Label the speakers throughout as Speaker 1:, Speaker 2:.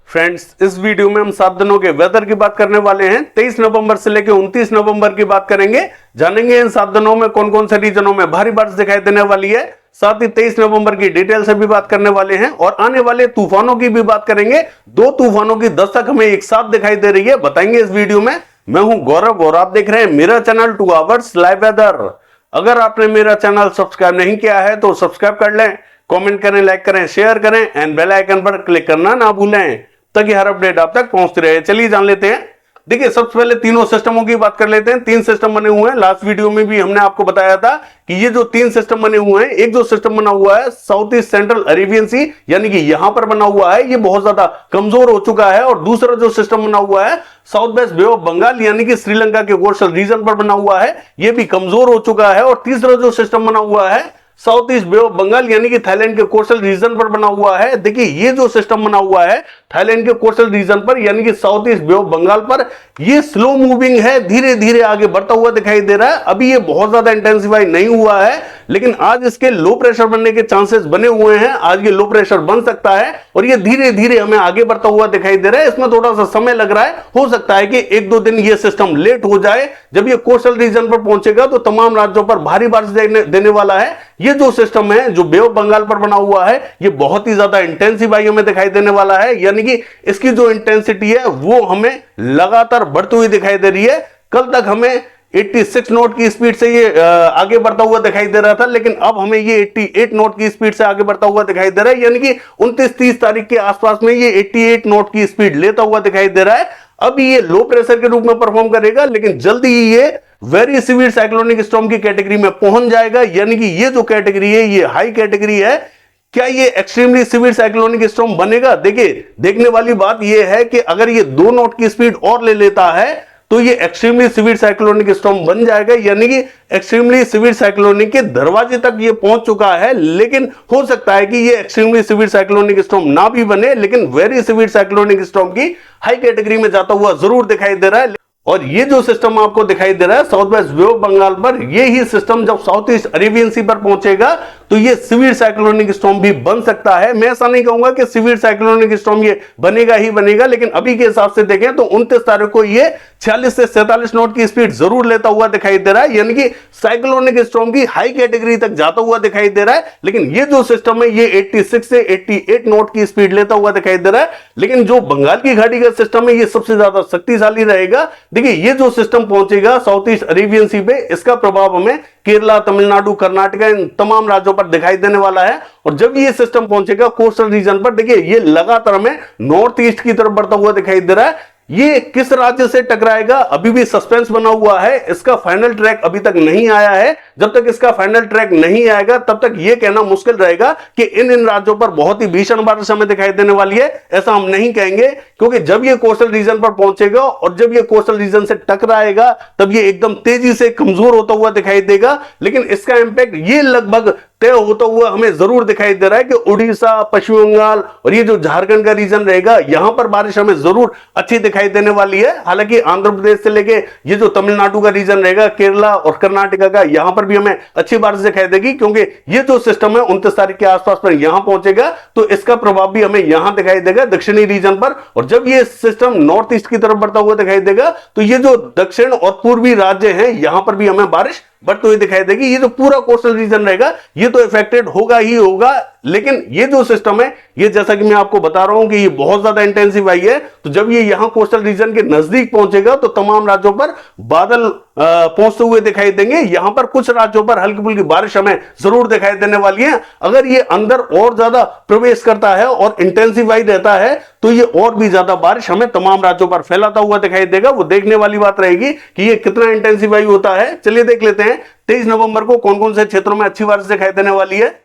Speaker 1: Friends, इस video में हम 7 दिनों के वेदर की बात करने वाले हैं। 23 नवंबर से लेकर 29 नवंबर की बात करेंगे। जानेंगे इन 7 दिनों में कौन कौन से रीजनों में भारी बारिश दिखाई देने वाली है। साथ ही 23 नवंबर की डिटेल से भी बात करने वाले हैं और आने वाले तूफानों की भी बात करेंगे। 2 तूफानों की दस्तक हमें एक साथ दिखाई दे रही है, बताएंगे इस वीडियो में। मैं हूं गौरव और आप देख रहे हैं मेरा चैनल 2 आवर्स लाइव वेदर। अगर आपने मेरा चैनल सब्सक्राइब नहीं किया है तो सब्सक्राइब कर लें, कमेंट करें, लाइक करें, शेयर करें एंड बेल आइकन पर क्लिक करना ना भूलें ताकि हर अपडेट आप तक पहुंचती रहे। चलिए जान लेते हैं। देखिए, सबसे पहले तीनों सिस्टमों की बात कर लेते हैं। 3 सिस्टम बने हुए हैं। लास्ट वीडियो में भी हमने आपको बताया था कि ये जो 3 सिस्टम बने हुए हैं, एक जो सिस्टम बना हुआ है साउथ ईस्ट सेंट्रल अरेबियन सी यानी कि यहां पर बना हुआ है, ये बहुत ज्यादा कमजोर हो चुका है। और दूसरा जो सिस्टम बना हुआ है south west Bay of Bengal यानी कि श्रीलंका के कोस्टल रीजन पर बना हुआ है, ये भी कमजोर हो चुका है। और तीसरा जो सिस्टम बना हुआ है south east Bay of Bengal यानी कि थाईलैंड के कोस्टल रीजन पर बना हुआ है। देखिए, ये जो सिस्टम बना हुआ है थाईलैंड के कोस्टल रीजन पर यानी कि south east Bay of Bengal पर, ये स्लो मूविंग है, धीरे धीरे आगे बढ़ता हुआ दिखाई दे रहा है। अभी ये बहुत ज्यादा इंटेंसिफाई नहीं हुआ है, लेकिन आज इसके लो प्रेशर बनने के चांसेस बने हुए हैं। आज ये लो प्रेशर बन सकता है और ये धीरे धीरे हमें आगे बढ़ता हुआ दिखाई दे रहा है। इसमें थोड़ा सा समय लग रहा है, हो सकता है कि 1-2 दिन ये सिस्टम लेट हो जाए। जब ये कोस्टल रीजन पर पहुंचेगा तो तमाम राज्यों पर भारी बारिश देने वाला है। ये जो सिस्टम है जो बे ऑफ बंगाल पर बना हुआ है, ये बहुत ही ज्यादा इंटेंसिफाई हमें दिखाई देने वाला है, यानी कि इसकी जो इंटेंसिटी है वो हमें लगातार बढ़ती हुई दिखाई दे रही है। कल तक हमें 86 नॉट की स्पीड से ये आगे बढ़ता हुआ दिखाई दे रहा था, लेकिन अब हमें ये 88 नॉट की स्पीड से आगे बढ़ता हुआ दिखाई दे रहा है, यानी कि 29-30 तारीख के आसपास में ये 88 नॉट की स्पीड लेता हुआ दिखाई दे रहा है। अब ये लो प्रेशर के रूप में परफॉर्म करेगा, लेकिन जल्दी ही ये वेरी सीवियर साइक्लोनिक स्टॉर्म की कैटेगरी में पहुंच जाएगा, यानी कि ये जो कैटेगरी है ये हाई कैटेगरी है। क्या ये एक्सट्रीमली सीवियर साइक्लोनिक स्टॉर्म बनेगा? देखिए, देखने वाली बात ये है कि अगर ये 2 नॉट की स्पीड और ले लेता है तो ये एक्सट्रीमली सीवियर साइक्लोनिक स्टॉर्म बन जाएगा, यानी कि एक्सट्रीमली सीवियर साइक्लोनिक के दरवाजे तक ये पहुंच चुका है। लेकिन हो सकता है कि ये एक्सट्रीमली सीवियर साइक्लोनिक स्टॉर्म ना भी बने, लेकिन वेरी सीवियर साइक्लोनिक स्टॉर्म की हाई कैटेगरी में जाता हुआ जरूर दिखाई दे रहा है। और ये जो सिस्टम आपको दिखाई दे रहा है south west Bay of Bengal पर, ये ही सिस्टम जब साउथ ईस्ट अरेबियन सी पर पहुंचेगा तो ये सीवियर साइक्लोनिक स्टॉर्म भी बन सकता है। मैं ऐसा नहीं कहूंगा कि सीवियर साइक्लोनिक स्टॉर्म ये बनेगा ही बनेगा, लेकिन अभी के हिसाब से देखें तो 29 तारीख को ये 46 से 47 नॉट की स्पीड जरूर लेता हुआ दिखाई दे रहा है, यानी कि साइक्लोनिक स्टॉर्म की हाई कैटेगरी तक जाता हुआ दिखाई दे रहा है। लेकिन ये जो सिस्टम है ये 86 से 88 नॉट की स्पीड लेता हुआ दिखाई दे रहा है। लेकिन जो बंगाल की खाड़ी का सिस्टम है ये सबसे ज्यादा शक्तिशाली रहेगा। देखिए, ये जो सिस्टम पहुंचेगा साउथ ईस्ट अरेबियन सी पे, इसका प्रभाव हमें केरला, तमिलनाडु, कर्नाटक इन तमाम राज्यों पर दिखाई देने वाला है। और जब ये सिस्टम पहुंचेगा कोस्टल रीजन पर, देखिए ये लगातार हमें नॉर्थ ईस्ट की तरफ बढ़ता हुआ दिखाई दे रहा है। ये किस राज्य से टकराएगा अभी भी सस्पेंस बना हुआ है, इसका फाइनल ट्रैक अभी तक नहीं आया है। जब तक इसका फाइनल ट्रैक नहीं आएगा तब तक ये कहना मुश्किल रहेगा कि इन राज्यों पर बहुत ही भीषण बारिश हमें दिखाई देने वाली है। ऐसा हम नहीं कहेंगे, क्योंकि जब ये कोस्टल रीजन पर पहुंचेगा और जब ये कोस्टल रीजन से टकराएगा तब ये एकदम तेजी से कमजोर होता हुआ दिखाई देगा। लेकिन इसका इंपैक्ट ये लगभग तय होता हुआ हमें जरूर दिखाई दे रहा है कि उड़ीसा, पश्चिम बंगाल और ये जो झारखंड का रीजन रहेगा, यहां पर बारिश हमें जरूर अच्छी दिखाई देने वाली है। हालांकि आंध्र प्रदेश से लेके ये जो तमिलनाडु का रीजन रहेगा, केरला और कर्नाटक का, यहां पर भी हमें अच्छी बारिश दिखाई देगी, क्योंकि ये जो सिस्टम है 29 तारीख के आसपास पर यहां पहुंचेगा तो इसका प्रभाव भी हमें यहां दिखाई देगा दक्षिणी रीजन पर। और जब ये सिस्टम नॉर्थ ईस्ट की तरफ बढ़ता हुआ दिखाई देगा तो ये जो दक्षिण और पूर्वी राज्य हैं यहां पर भी हमें बारिश बढ़ती हुई दिखाई देगी। ये जो पूरा कोस्टल रीजन रहेगा ये तो इफेक्टेड होगा ही होगा। लेकिन ये जो सिस्टम है ये, जैसा कि मैं आपको बता रहा हूं कि ये बहुत ज्यादा इंटेंसिफाई है, तो जब ये यहां कोस्टल रीजन के नजदीक पहुंचेगा तो तमाम राज्यों पर बादल पहुंचते हुए दिखाई देंगे। यहां पर कुछ राज्यों पर हल्की फुल्की बारिश हमें जरूर दिखाई देने वाली है। अगर ये अंदर और ज्यादा प्रवेश करता है और इंटेंसिफाई रहता है तो ये और भी ज्यादा बारिश हमें तमाम राज्यों पर फैलाता हुआ दिखाई देगा। वो देखने वाली बात रहेगी कि ये कितना इंटेंसिफाई होता है। चलिए देख लेते हैं 23 नवंबर को कौन कौन से क्षेत्रों में अच्छी बारिश दिखाई देने वाली है।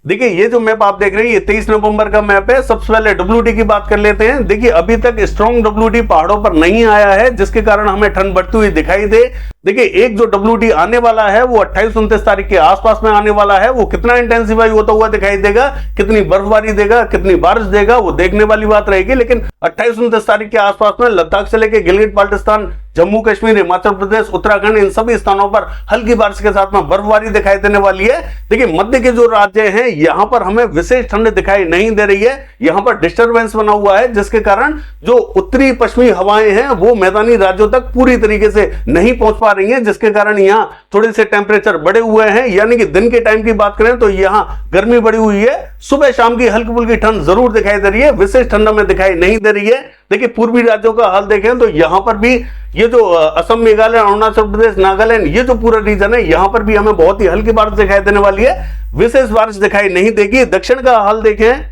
Speaker 1: देखिए, ये जो मैप आप देख रहे हैं ये 23 नवंबर का मैप है। सबसे पहले WD की बात कर लेते हैं। देखिए, अभी तक स्ट्रॉन्ग WD पहाड़ों पर नहीं आया है, जिसके कारण हमें ठंड बढ़ती हुई दिखाई दे। देखिए, एक जो WD आने वाला है वो 28-29 तारीख के आसपास में आने वाला है। वो कितना इंटेंसिफाई होता हुआ दिखाई देगा, कितनी बर्फबारी देगा, कितनी बारिश देगा, वो देखने वाली बात रहेगी। लेकिन 28-29 तारीख के आसपास में लद्दाख से लेकर गिलगित बाल्टिस्तान जम्मू कश्मीर, हिमाचल प्रदेश, उत्तराखंड, इन सभी स्थानों पर हल्की बारिश के साथ में बर्फबारी दिखाई देने वाली है। देखिए मध्य के जो राज्य हैं यहां पर हमें विशेष ठंड दिखाई नहीं दे रही है, यहां पर डिस्टरबेंस बना हुआ है, जिसके कारण जो उत्तरी पश्चिमी हवाएं हैं वो मैदानी राज्यों तक पूरी तरीके से नहीं पहुंच पा रही हैं, जिसके कारण यहां थोड़े से टेम्परेचर बढ़े हुए हैं। यानी कि दिन के टाइम की बात करें तो यहां गर्मी बढ़ी हुई है, सुबह शाम की हल्की फुल्की ठंड जरूर दिखाई दे रही है, विशेष ठंड में दिखाई नहीं दे रही है। देखिए पूर्वी राज्यों का हाल देखें तो यहां पर भी ये जो असम, मेघालय, अरुणाचल प्रदेश, नागालैंड, ये जो पूरा रीजन है यहां पर भी हमें बहुत ही हल्की बारिश दिखाई देने वाली है, विशेष बारिश दिखाई नहीं देगी। दक्षिण का हाल देखें,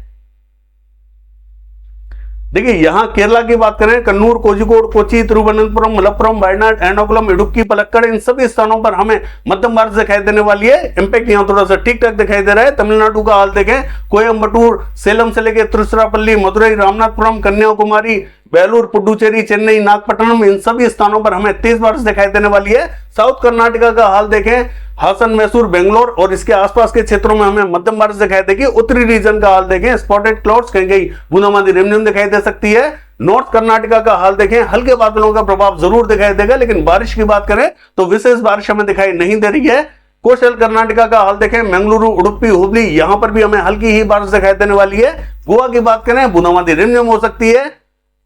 Speaker 1: देखिए यहां केरला की बात करें, कन्नूर, कोझिकोड, कोची, तिरुवनंतपुरम, मलप्पुरम, वायनाड, एर्नाकुलम, इडुक्की, पलक्कड़, इन सभी स्थानों पर हमें मध्यम बारिश दिखाई देने वाली है। इंपैक्ट यहां थोड़ा सा ठीक ठाक दिखाई दे रहा है। तमिलनाडु का हाल देखें, कोयम्बटूर, सेलम से लेकर त्रिचुरापल्ली, मदुरई, रामनाथपुरम, कन्याकुमारी, बेलूर, पुडुचेरी, चेन्नई, नागपट्टनम, इन सभी स्थानों पर हमें तेज बारिश दिखाई देने वाली है। साउथ कर्नाटका का हाल देखें, हासन, मैसूर, बेंगलोर और इसके आसपास के क्षेत्रों में हमें मध्यम बारिश दिखाई देगी। उत्तरी रीजन का हाल देखें, स्पॉटेड क्लाउड्स, कहीं कहीं बूंदाबांदी, रिमझिम दिखाई दे सकती है। नॉर्थ कर्नाटका का हाल देखें, हल्के बादलों का प्रभाव जरूर दिखाई देगा, लेकिन बारिश की बात करें तो विशेष बारिश हमें दिखाई नहीं दे रही है। कोस्टल कर्नाटका का हाल देखें, मंगलुरु, उडुपी, हुबली, यहां पर भी हमें हल्की ही बारिश दिखाई देने वाली है। गोवा की बात करें, बूंदाबांदी, रिमझिम हो सकती है।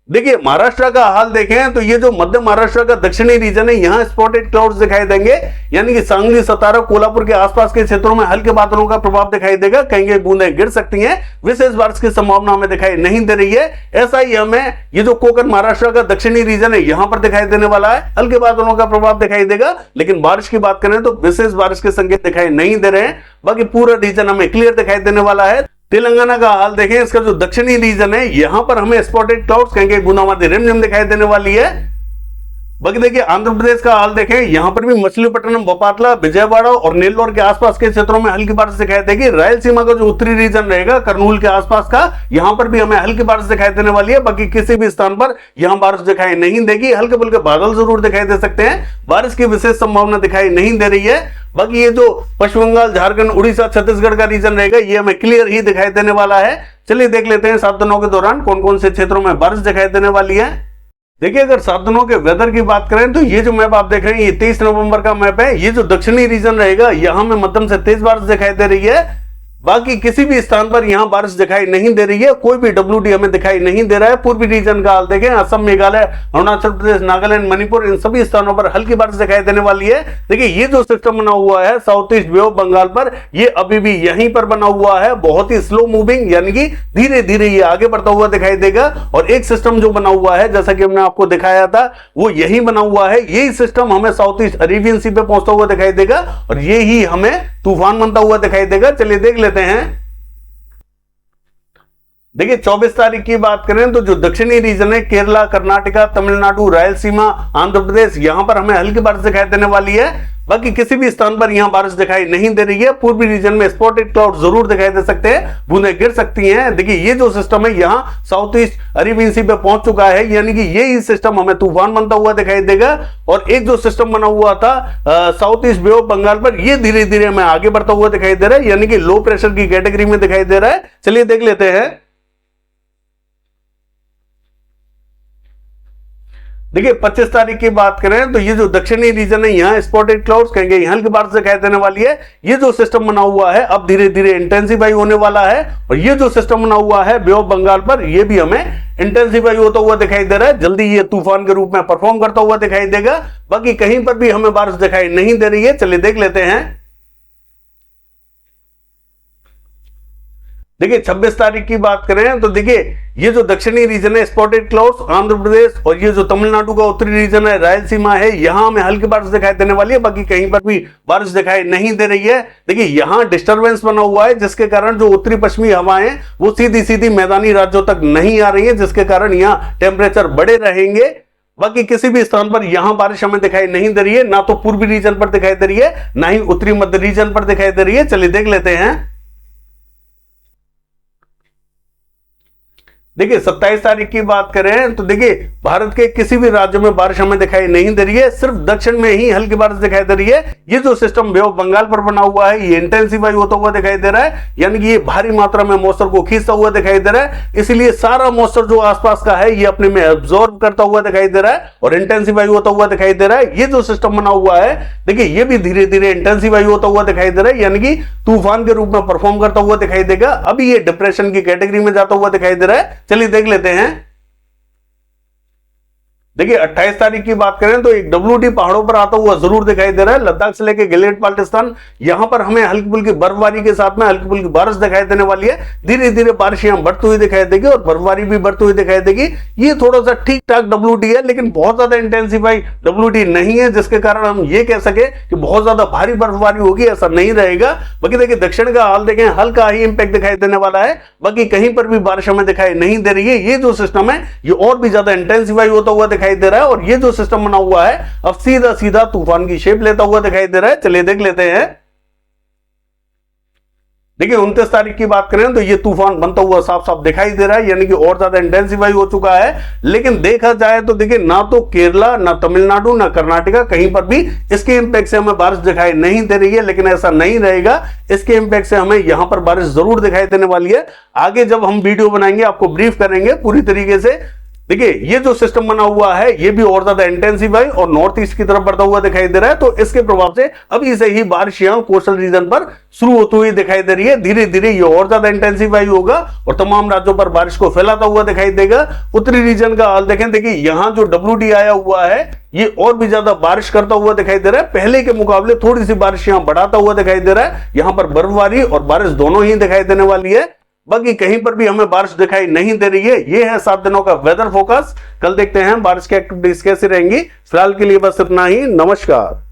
Speaker 1: देखिए महाराष्ट्र का हाल देखें तो ये जो मध्य महाराष्ट्र का दक्षिणी रीजन है यहां स्पॉटेड क्लाउड्स दिखाई देंगे, यानी कि सांगली, सतारा, कोल्हापुर के आसपास के क्षेत्रों में हल्के बादलों का प्रभाव दिखाई देगा, कहीं कहीं बूंदें गिर सकती हैं, विशेष बारिश की संभावना हमें दिखाई नहीं दे रही है। ऐसा ही हमें ये जो कोकण महाराष्ट्र का दक्षिणी रीजन है यहां पर दिखाई देने वाला है, हल्के बादलों का प्रभाव दिखाई देगा, लेकिन बारिश की बात करें तो विशेष बारिश के संकेत दिखाई नहीं दे रहे हैं। बाकी पूरा रीजन हमें क्लियर दिखाई देने वाला है। तेलंगाना का हाल देखें, इसका जो दक्षिणी रीजन है यहां पर हमें स्पॉटेड क्लाउड्स, कहीं कहीं बूंदाबांदी, रिमझिम दिखाई देने वाली है। बाकी देखिए आंध्र प्रदेश का हाल देखें, यहां पर भी मछलीपट्टनम, बोपातला, विजयवाड़ा और नेल्लोर के आसपास के क्षेत्रों में हल्की बारिश दिखाई देगी। रायलसीमा का जो उत्तरी रीजन रहेगा, कर्नूल के आसपास का, यहां पर भी हमें हल्की बारिश दिखाई देने वाली है। बाकी किसी भी स्थान पर यहां बारिश दिखाई नहीं देगी, हल्के फुल्के बादल जरूर दिखाई दे सकते हैं, बारिश की विशेष संभावना दिखाई नहीं दे रही है। बाकी ये जो पश्चिम बंगाल, झारखंड, उड़ीसा, छत्तीसगढ़ का रीजन रहेगा ये हमें क्लियर ही दिखाई देने वाला है। चलिए देख लेते हैं 7 दिनों के दौरान कौन कौन से क्षेत्रों में बारिश दिखाई देने वाली है। देखिए अगर 7 दिनों के वेदर की बात करें तो ये जो मैप आप देख रहे हैं ये 23 नवंबर का मैप है। ये जो दक्षिणी रीजन रहेगा यहां में मध्यम से तेज बारिश दिखाई दे रही है, बाकी किसी भी स्थान पर यहां बारिश दिखाई नहीं दे रही है, कोई भी WD हमें दिखाई नहीं दे रहा है। पूर्वी रीजन का हाल देखें, असम, मेघालय, अरुणाचल प्रदेश, नागालैंड, मणिपुर, इन सभी स्थानों पर हल्की बारिश दिखाई देने वाली है। देखिए ये जो सिस्टम बना हुआ है south east Bay of Bengal पर, ये अभी भी यहीं पर बना हुआ है, बहुत ही स्लो मूविंग, यानी कि धीरे धीरे ये आगे बढ़ता हुआ दिखाई देगा। और एक सिस्टम जो बना हुआ है जैसा कि हमने आपको दिखाया था वो यही बना हुआ है, यही सिस्टम हमें साउथ ईस्ट अरेबियन सी पे पहुंचता हुआ दिखाई देगा और ये ही हमें तूफान बनता हुआ दिखाई देगा। चलिए देख लेते हैं। देखिए 24 तारीख की बात करें तो जो दक्षिणी रीजन है, केरला, कर्नाटका, तमिलनाडु, रायलसीमा, आंध्र प्रदेश, यहां पर हमें हल्की बारिश दिखाई देने वाली है। बाकी किसी भी स्थान पर यहां बारिश दिखाई नहीं दे रही है। पूर्वी रीजन में स्पॉटेड क्लाउड जरूर दिखाई दे सकते हैं, बूंदें गिर सकती हैं। देखिए ये जो सिस्टम है यहां साउथ ईस्ट अरेबियन सी पे पहुंच चुका है, यानी कि यही सिस्टम हमें तूफान बनता हुआ दिखाई देगा। और एक जो सिस्टम बना हुआ था south east Bay of Bengal पर, ये धीरे धीरे हमें आगे बढ़ता हुआ दिखाई दे रहा है, यानी कि लो प्रेशर की कैटेगरी में दिखाई दे रहा है। चलिए देख लेते हैं। देखिए 25 तारीख की बात करें तो ये जो दक्षिणी रीजन है यहाँ स्पॉटेड क्लाउड्स, कहेंगे यहाँ हल्की बारिश दिखाई देने वाली है। ये जो सिस्टम बना हुआ है अब धीरे धीरे इंटेंसिफाई होने वाला है और ये जो सिस्टम बना हुआ है बे ऑफ बंगाल पर, ये भी हमें इंटेंसिफाई होता हुआ दिखाई दे रहा है। जल्दी ये तूफान के रूप में परफॉर्म करता हुआ दिखाई देगा। बाकी कहीं पर भी हमें बारिश दिखाई नहीं दे रही है। चलिए देख लेते हैं। देखिए 26 तारीख की बात करें तो देखिए ये जो दक्षिणी रीजन है स्पॉटेड क्लाउड्स, आंध्र प्रदेश, और ये जो तमिलनाडु का उत्तरी रीजन है रायलसीमा है, यहां हमें हल्की बारिश दिखाई देने वाली है। बाकी कहीं पर भी बारिश दिखाई नहीं दे रही है। देखिए यहां डिस्टरबेंस बना हुआ है जिसके कारण जो उत्तरी पश्चिमी हवाएं वो सीधी सीधी मैदानी राज्यों तक नहीं आ रही है, जिसके कारण यहाँ टेम्परेचर बढ़े रहेंगे। बाकी किसी भी स्थान पर यहां बारिश हमें दिखाई नहीं दे रही है, ना तो पूर्वी रीजन पर दिखाई दे रही है, ना ही उत्तरी मध्य रीजन पर दिखाई दे रही है। चलिए देख लेते हैं। देखिए 27 तारीख की बात करें तो देखिए भारत के किसी भी राज्य में बारिश हमें दिखाई नहीं दे रही है, सिर्फ दक्षिण में ही हल्की बारिश दिखाई दे रही है। ये जो सिस्टम बे ऑफ बंगाल पर बना हुआ है ये इंटेंसिफाई होता हुआ दिखाई दे रहा है, यानी कि ये भारी मात्रा में मॉइस्चर को खींचता हुआ दिखाई दे रहा है। इसलिए सारा मॉइस्चर जो आसपास का है ये अपने में एब्जॉर्ब करता हुआ दिखाई दे रहा है और इंटेंसिफाई होता हुआ दिखाई दे रहा है। ये जो सिस्टम बना हुआ है देखिए ये भी धीरे धीरे इंटेंसिफाई होता हुआ दिखाई दे रहा है, यानी कि तूफान के रूप में परफॉर्म करता हुआ दिखाई देगा। अभी ये डिप्रेशन की कैटेगरी में जाता हुआ दिखाई दे रहा है। चलिए देख लेते हैं। देखिए 28 तारीख की बात करें तो एक WT पहाड़ों पर आता हुआ जरूर दिखाई दे रहा है। लद्दाख से लेकर गिलगित बाल्टिस्तान यहां पर हमें हल्की फुल्की बर्फबारी के साथ में हल्की फुल्की बारिश दिखाई देने वाली है। धीरे धीरे बारिश यहां बढ़ती हुई दिखाई देगी और बर्फबारी भी बढ़ती हुई दिखाई देगी। ये थोड़ा सा ठीक ठाक WT है, लेकिन बहुत ज्यादा इंटेंसिफाई WT नहीं है, जिसके कारण हम ये कह सके कि बहुत ज्यादा भारी बर्फबारी होगी, ऐसा नहीं रहेगा। बाकी देखिए दक्षिण का हाल देखें, हल्का ही इंपैक्ट दिखाई देने वाला है, बाकी कहीं पर भी बारिश हमें दिखाई नहीं दे रही है। ये जो सिस्टम है ये और भी ज्यादा इंटेंसिफाई होता हुआ दिखाई दे रहा है और ये जो सिस्टम बना हुआ है अब सीधा सीधा तूफान की शेप लेता हुआ दिखाई दे रहा है। चलिए देख लेते हैं। देखिए 29 तारीख की बात करें तो ये तूफान बनता हुआ साफ साफ दिखाई दे रहा है, यानी कि और ज्यादा इंटेंसिफाई हो चुका है। लेकिन देखा जाए तो देखिए ना तो केरला, ना तमिलनाडु, ना कर्नाटका कहीं पर भी इसके इंपैक्ट से हमें बारिश दिखाई नहीं दे रही है, लेकिन ऐसा नहीं रहेगा। इसके इंपैक्ट से हमें यहां पर बारिश जरूर दिखाई देने वाली है। आगे जब हम वीडियो बनाएंगे आपको ब्रीफ करेंगे पूरी तरीके से। देखिए ये जो सिस्टम बना हुआ है ये भी और ज्यादा इंटेंसिफाई और नॉर्थ ईस्ट की तरफ बढ़ता हुआ दिखाई दे रहा है, तो इसके प्रभाव से अभी से ही बारिश यहां कोस्टल रीजन पर शुरू होती हुई दिखाई दे रही है। धीरे धीरे ये और ज्यादा इंटेंसिफाई होगा और तमाम राज्यों पर बारिश को फैलाता हुआ दिखाई देगा। उत्तरी रीजन का हाल देखें, देखिए यहां जो WT आया हुआ है ये और भी ज्यादा बारिश करता हुआ दिखाई दे रहा है। पहले के मुकाबले थोड़ी सी बारिश यहां बढ़ाता हुआ दिखाई दे रहा है। यहां पर बर्फबारी और बारिश दोनों ही दिखाई देने वाली है, बाकी कहीं पर भी हमें बारिश दिखाई नहीं दे रही है। ये है 7 दिनों का वेदर फोकस। कल देखते हैं बारिश की एक्टिविटीज कैसी रहेंगी। फिलहाल के लिए बस इतना ही। नमस्कार।